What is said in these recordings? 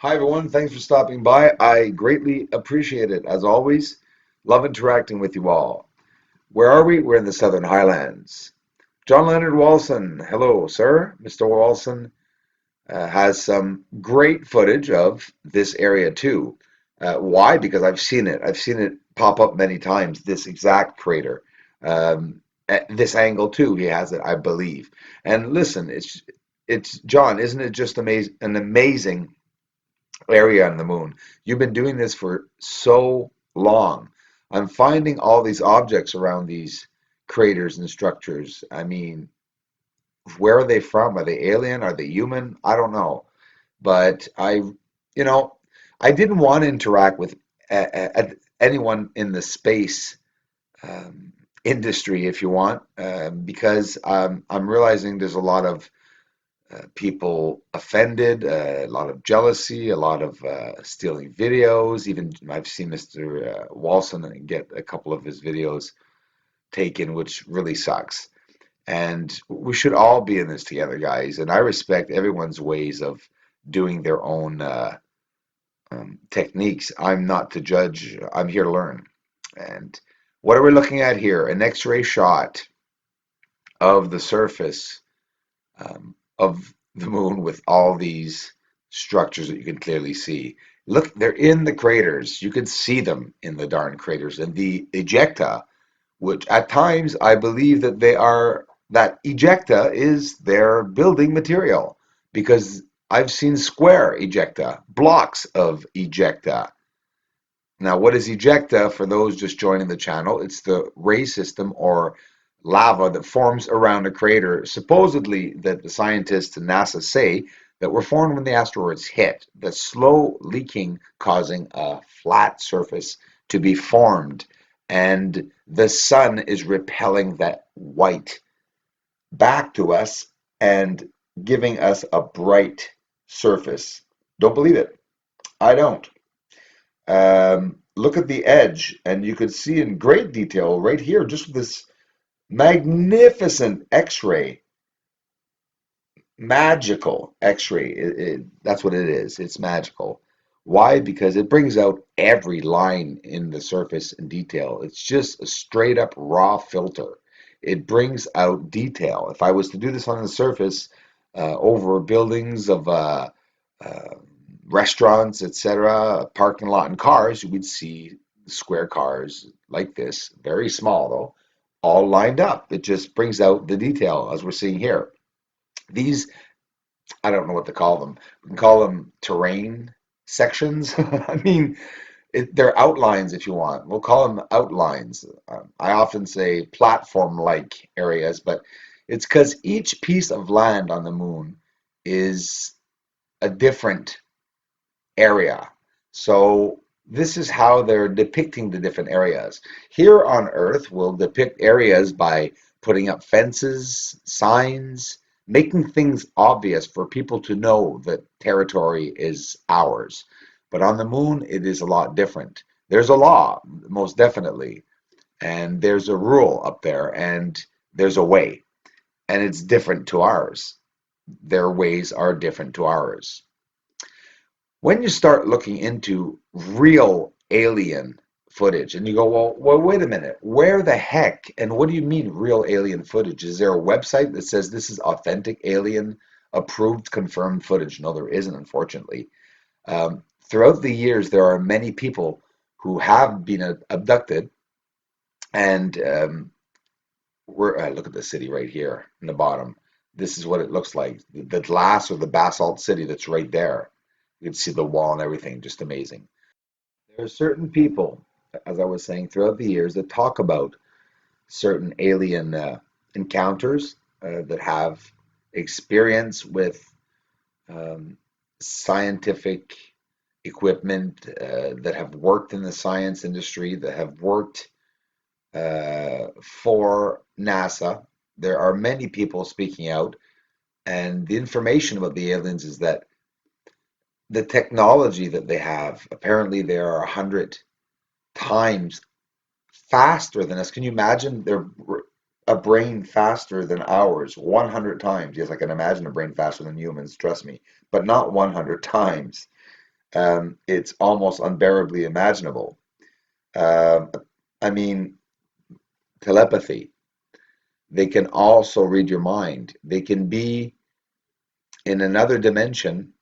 Hi, everyone. Thanks for stopping by. I greatly appreciate it. As always, love interacting with you all. Where are we? We're in the Southern Highlands. John Leonard Walson. Hello, sir. Mr. Walson has some great footage of this area too. Why? Because I've seen it. I've seen it pop up many times, this exact crater. At this angle too, he has it, I believe. And listen, it's John, isn't it just an amazing area on the moon? You've been doing this for so long. I'm finding all these objects around these craters and structures. I mean, where are they from? Are they alien? Are they human? I don't know. But you know, I didn't want to interact with anyone in the space industry, if you want, because I'm realizing there's a lot of people offended, a lot of jealousy, a lot of stealing videos. Even I've seen Mr. Walson get a couple of his videos taken, which really sucks. And we should all be in this together, guys. And I respect everyone's ways of doing their own techniques. I'm not to judge, I'm here to learn. And what are we looking at here? An X-ray shot of the surface of the moon with all these structures that you can clearly see. Look, they're in the craters. You can see them in the darn craters. And the ejecta, which at times I believe that that ejecta is their building material because I've seen square ejecta, blocks of ejecta. Now, what is ejecta for those just joining the channel? It's the ray system or lava that forms around a crater, supposedly that the scientists and NASA say that were formed when the asteroids hit, the slow leaking causing a flat surface to be formed. And the sun is repelling that white back to us and giving us a bright surface. Don't believe it? I don't. Look at the edge, and you could see in great detail right here, just this magnificent X-ray, magical X-ray. That's what it is. It's magical. Why? Because it brings out every line in the surface in detail. It's just a straight up raw filter. It brings out detail. If I was to do this on the surface over buildings of uh, restaurants, etc., parking lot and cars, you would see square cars like this, very small though, all lined up. It just brings out the detail as we're seeing here. These, I don't know what to call them. We can call them terrain sections. I mean, they're outlines if you want. We'll call them outlines. I often say platform-like areas, but it's because each piece of land on the moon is a different area. So this is how they're depicting the different areas. Here on Earth, we'll depict areas by putting up fences, signs, making things obvious for people to know that territory is ours. But on the moon, it is a lot different. There's a law, most definitely, and there's a rule up there, and there's a way, and it's different to ours. Their ways are different to ours. When you start looking into real alien footage and you go, well, wait a minute, where the heck and what do you mean real alien footage? Is there a website that says this is authentic alien approved confirmed footage? No, there isn't, unfortunately. Throughout the years, there are many people who have been abducted, and look at the city right here in the bottom. This is what it looks like. The glass or the basalt city that's right there. You can see the wall and everything, just amazing. There are certain people, as I was saying, throughout the years that talk about certain alien encounters that have experience with um, scientific equipment, that have worked in the science industry, that have worked for NASA. There are many people speaking out, and the information about the aliens is that the technology that they have, apparently they are 100 times faster than us. Can you imagine their a brain faster than ours? 100 times. Yes, I can imagine a brain faster than humans, trust me, but not 100 times. It's almost unbearably imaginable. Um, I mean, telepathy. They can also read your mind. They can be in another dimension,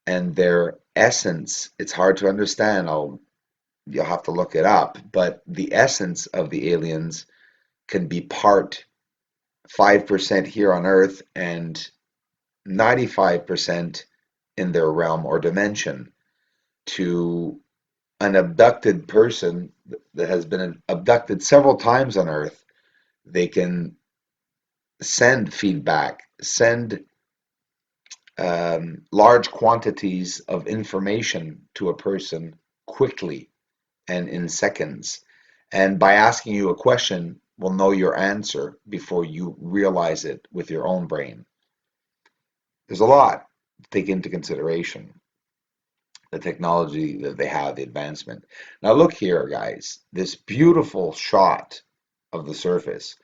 and their essence, it's hard to understand. You'll have to look it up, but the essence of the aliens can be part 5% here on Earth and 95% in their realm or dimension. To an abducted person that has been abducted several times on Earth, they can send feedback, send large quantities of information to a person quickly and in seconds. And by asking you a question, will know your answer before you realize it with your own brain. There's a lot to take into consideration, the technology that they have, the advancement. Now look here, guys, this beautiful shot of the surface.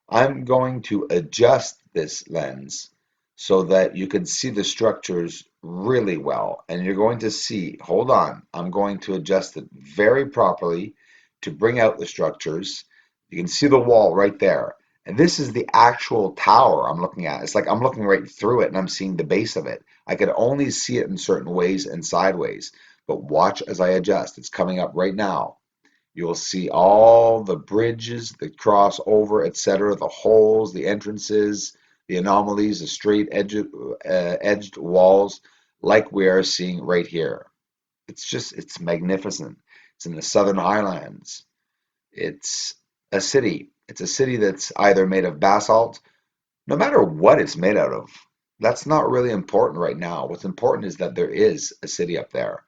I'm going to adjust this lens so that you can see the structures really well. And you're going to see, hold on, I'm going to adjust it very properly to bring out the structures. You can see the wall right there. And this is the actual tower I'm looking at. It's like I'm looking right through it and I'm seeing the base of it. I could only see it in certain ways and sideways. But watch as I adjust. It's coming up right now. You'll see all the bridges that cross over, etc., the holes, the entrances, the anomalies, the straight edged walls, like we are seeing right here. It's magnificent. It's in the Southern Highlands. It's a city. It's a city that's either made of basalt, no matter what it's made out of. That's not really important right now. What's important is that there is a city up there.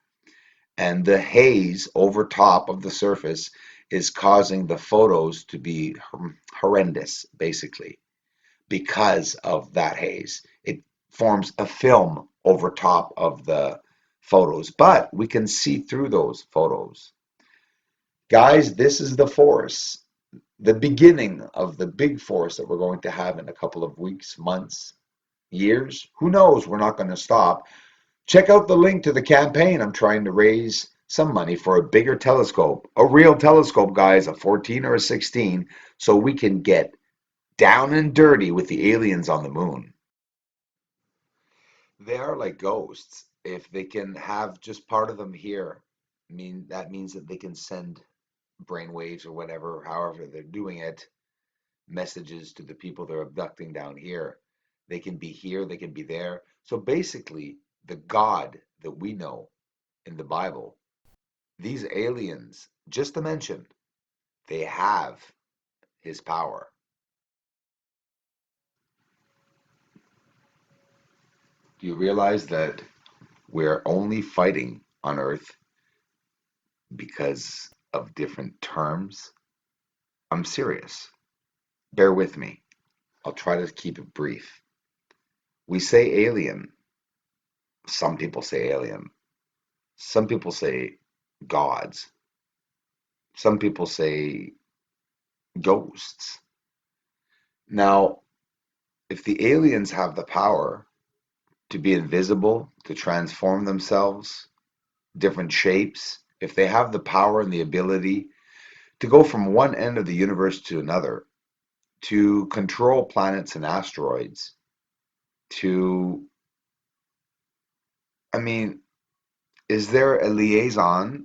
And the haze over top of the surface is causing the photos to be horrendous, basically, because of that haze. It forms a film over top of the photos, but we can see through those photos. Guys, this is the force, the beginning of the big force that we're going to have in a couple of weeks, months, years. Who knows? We're not going to stop. Check out the link to the campaign. I'm trying to raise some money for a bigger telescope, a real telescope, guys, a 14 or a 16, so we can get down and dirty with the aliens on the moon. They are like ghosts. If they can have just part of them here, that means that they can send brainwaves or whatever, however they're doing it, messages to the people they're abducting down here. They can be here, they can be there. So basically, the God that we know in the Bible, these aliens, just to mention, they have his power. Do you realize that we're only fighting on Earth because of different terms? I'm serious. Bear with me. I'll try to keep it brief. We say alien. Some people say alien. Some people say gods. Some people say ghosts. Now, if the aliens have the power to be invisible, to transform themselves, different shapes, if they have the power and the ability to go from one end of the universe to another, to control planets and asteroids, to, I mean, is there a liaison?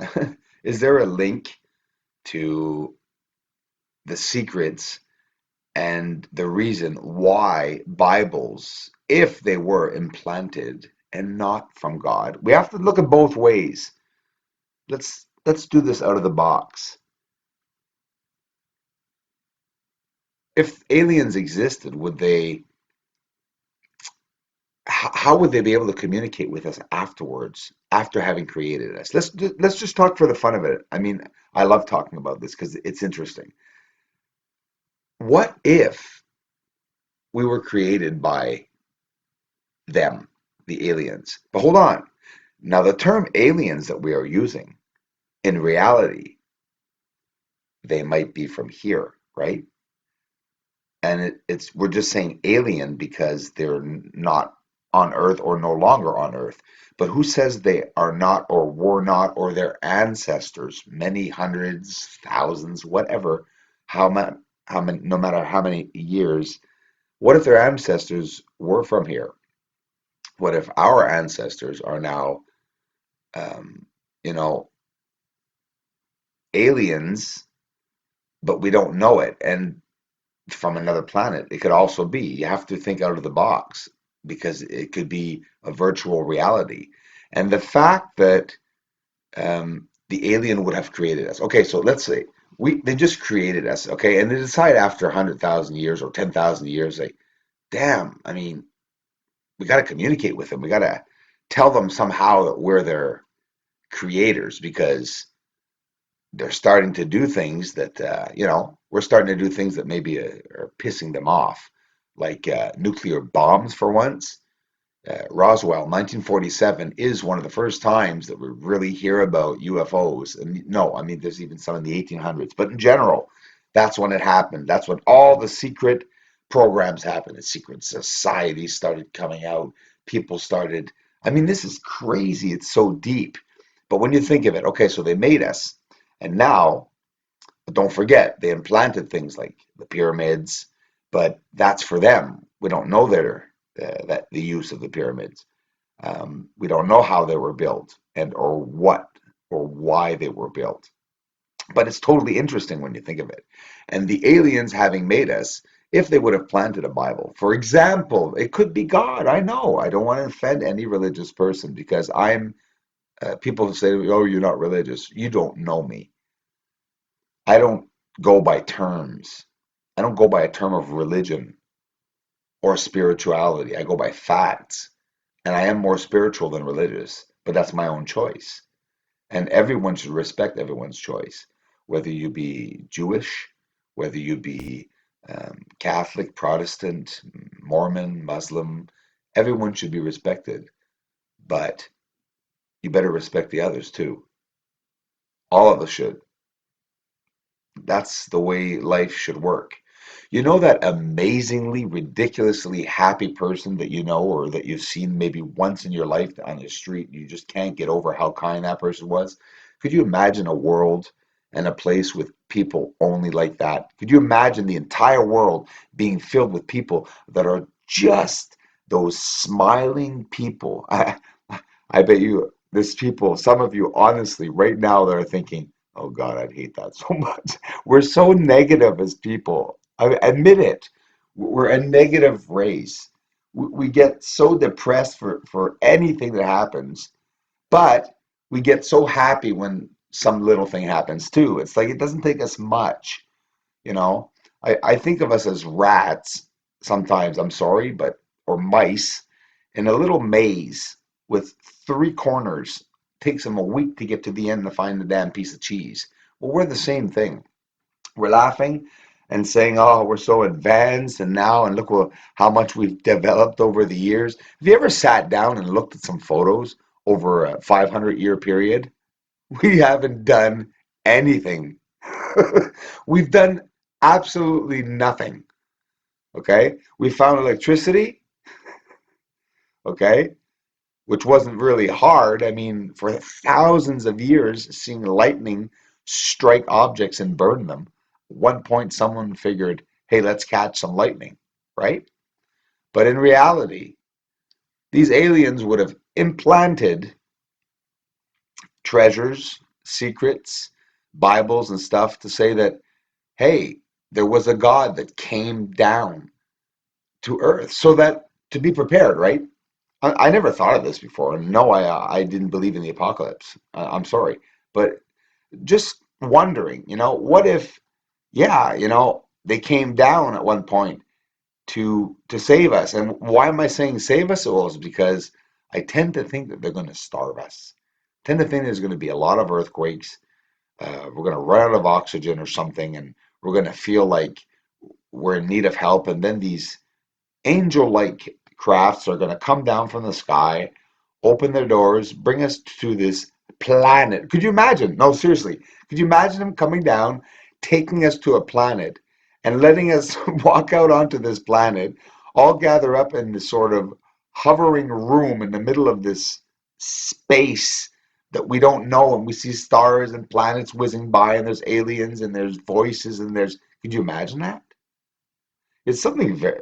Is there a link to the secrets and the reason why Bibles, if they were implanted and not from God, we have to look at both ways. Let's do this out of the box. If aliens existed, would they how would they be able to communicate with us afterwards, after having created us? Let's just talk for the fun of it. I mean, I love talking about this because it's interesting. What if we were created by them, the aliens? But hold on. Now, the term aliens that we are using, in reality, they might be from here, right? And it's we're just saying alien because they're not. on Earth or no longer on Earth. But who says they are not or were not or their ancestors, many hundreds, thousands, whatever, how many, no matter how many years, what if their ancestors were from here? What if our ancestors are now, um, you know, aliens, but we don't know it, and from another planet? It could also be. You have to think out of the box because it could be a virtual reality. And the fact that the alien would have created us. Okay, so let's say they just created us, okay, and they decide after 100,000 years or 10,000 years, like, damn, I mean, we got to communicate with them. We got to tell them somehow that we're their creators because they're starting to do things that we're starting to do things that maybe are pissing them off, like nuclear bombs for once. Roswell, 1947, is one of the first times that we really hear about UFOs. And no, I mean, there's even some in the 1800s, but in general, that's when it happened. That's when all the secret programs happened. The secret societies started coming out. People started, I mean, this is crazy. It's so deep. But when you think of it, okay, so they made us. And now, but don't forget, they implanted things like the pyramids, but that's for them. We don't know that the use of the pyramids. We don't know how they were built and or what or why they were built. But it's totally interesting when you think of it. And the aliens having made us, if they would have planted a Bible, for example, it could be God. I know. I don't want to offend any religious person because people say, oh, you're not religious. You don't know me. I don't go by terms. I don't go by a term of religion or spirituality. I go by facts. And I am more spiritual than religious, but that's my own choice. And everyone should respect everyone's choice, whether you be Jewish, whether you be Catholic, Protestant, Mormon, Muslim. Everyone should be respected, but you better respect the others too. All of us should. That's the way life should work. You know that amazingly, ridiculously happy person that you know or that you've seen maybe once in your life on the street, you just can't get over how kind that person was? Could you imagine a world and a place with people only like that? Could you imagine the entire world being filled with people that are just those smiling people? I bet you there's people, some of you honestly right now that are thinking, oh God, I'd hate that so much. We're so negative as people. I admit it. We're a negative race. We get so depressed for anything that happens, but we get so happy when some little thing happens too. It's like it doesn't take us much, you know. I think of us as rats sometimes, I'm sorry, but or mice in a little maze with three corners. Takes them a week to get to the end to find the damn piece of cheese. Well, we're the same thing. We're laughing and saying, "Oh, we're so advanced," and now, and look how much we've developed over the years. Have you ever sat down and looked at some photos over a 500-year period? We haven't done anything. We've done absolutely nothing. Okay? We found electricity, okay, which wasn't really hard. I mean, for thousands of years, seeing lightning strike objects and burn them. At one point, someone figured, hey, let's catch some lightning, right? But in reality, these aliens would have implanted treasures, secrets, Bibles, and stuff to say that, hey, there was a God that came down to earth so that to be prepared, right? I never thought of this before. No, I didn't believe in the apocalypse. I'm sorry, but just wondering, what if, yeah, they came down at one point to save us. And why am I saying save us? Well, it's because I tend to think that they're going to starve us. I tend to think there's going to be a lot of earthquakes. We're going to run out of oxygen or something, and we're going to feel like we're in need of help. And then these angel-like crafts are going to come down from the sky, open their doors, bring us to this planet. Could you imagine? No, seriously. Could you imagine them coming down, taking us to a planet, and letting us walk out onto this planet, all gather up in this sort of hovering room in the middle of this space that we don't know, and we see stars and planets whizzing by, and there's aliens and there's voices and there's, could you imagine that? It's something very,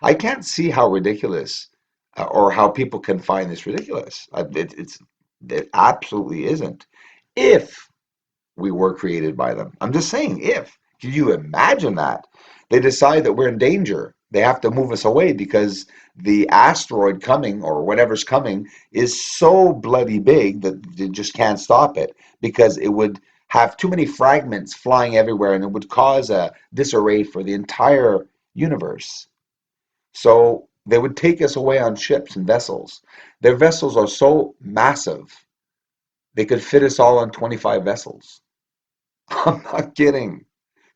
I can't see how ridiculous or how people can find this ridiculous. It absolutely isn't. If we were created by them. I'm just saying, if. Can you imagine that? They decide that we're in danger. They have to move us away because the asteroid coming or whatever's coming is so bloody big that they just can't stop it because it would have too many fragments flying everywhere and it would cause a disarray for the entire universe. So they would take us away on ships and vessels. Their vessels are so massive, they could fit us all on 25 vessels. I'm not kidding.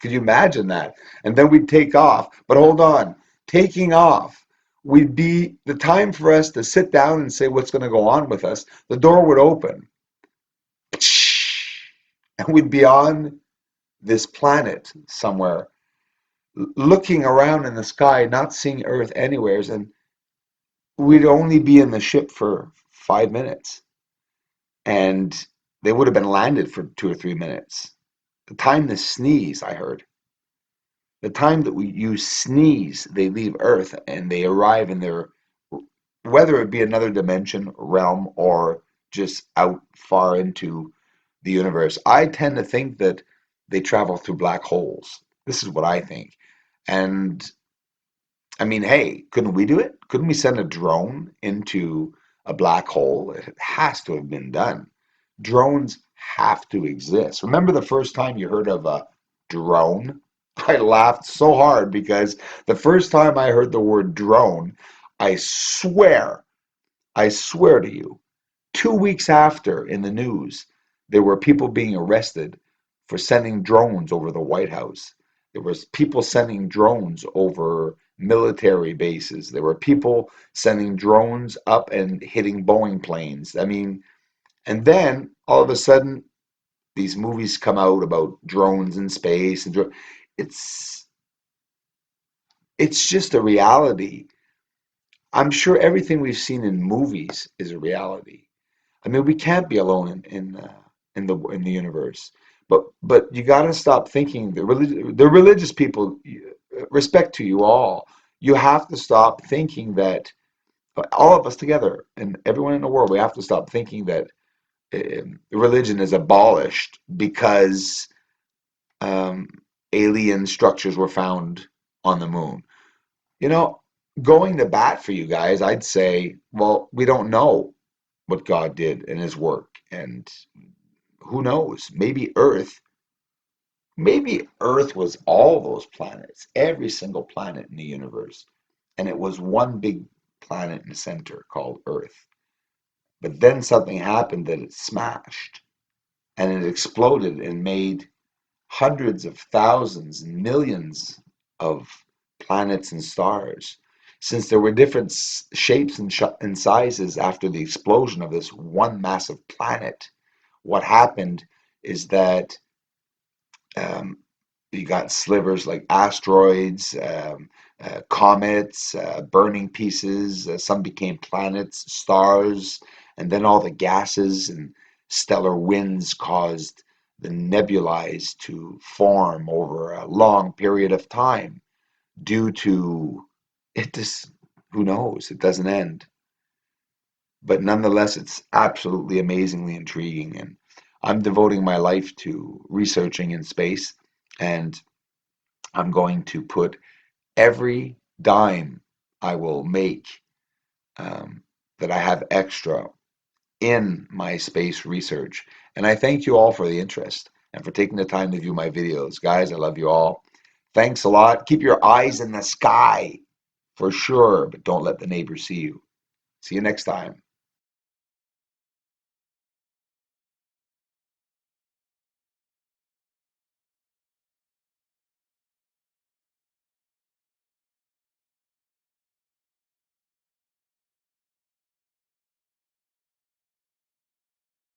Could you imagine that? And then we'd take off. But hold on, taking off would be the time for us to sit down and say what's going to go on with us. The door would open, and we'd be on this planet somewhere, looking around in the sky, not seeing Earth anywheres, and we'd only be in the ship for 5 minutes, and they would have been landed for 2 or 3 minutes. The time to sneeze, I heard. The time that you sneeze, they leave Earth and they arrive in their, whether it be another dimension, realm, or just out far into the universe. I tend to think that they travel through black holes. This is what I think. And I mean, hey, couldn't we do it? Couldn't we send a drone into a black hole? It has to have been done. Drones have to exist. Remember the first time you heard of a drone? I laughed so hard because the first time I heard the word drone, I swear to you, 2 weeks after in the news, there were people being arrested for sending drones over the White House. There was people sending drones over military bases. There were people sending drones up and hitting Boeing planes. I mean, and then all of a sudden, these movies come out about drones in space and it's it's just a reality. I'm sure everything we've seen in movies is a reality. I mean, we can't be alone in the universe. But you got to stop thinking the religious people, respect to you all. You have to stop thinking that all of us together and everyone in the world, we have to stop thinking that religion is abolished because um, alien structures were found on the moon. You know, going to bat for you guys, I'd say, well, we don't know what God did in his work. And who knows? Maybe Earth was all those planets, every single planet in the universe. And it was one big planet in the center called Earth. But then something happened that it smashed and it exploded and made hundreds of thousands and millions of planets and stars. Since there were different shapes and sizes after the explosion of this one massive planet, what happened is that um, you got slivers like asteroids, comets, burning pieces. Some became planets, stars, and then all the gases and stellar winds caused the nebulae to form over a long period of time due to it just, who knows, it doesn't end. But nonetheless, it's absolutely amazingly intriguing. And I'm devoting my life to researching in space, and I'm going to put every dime I will make um, that I have extra in my space research. And I thank you all for the interest and for taking the time to view my videos. Guys, I love you all. Thanks a lot. Keep your eyes in the sky for sure, but don't let the neighbors see you. See you next time.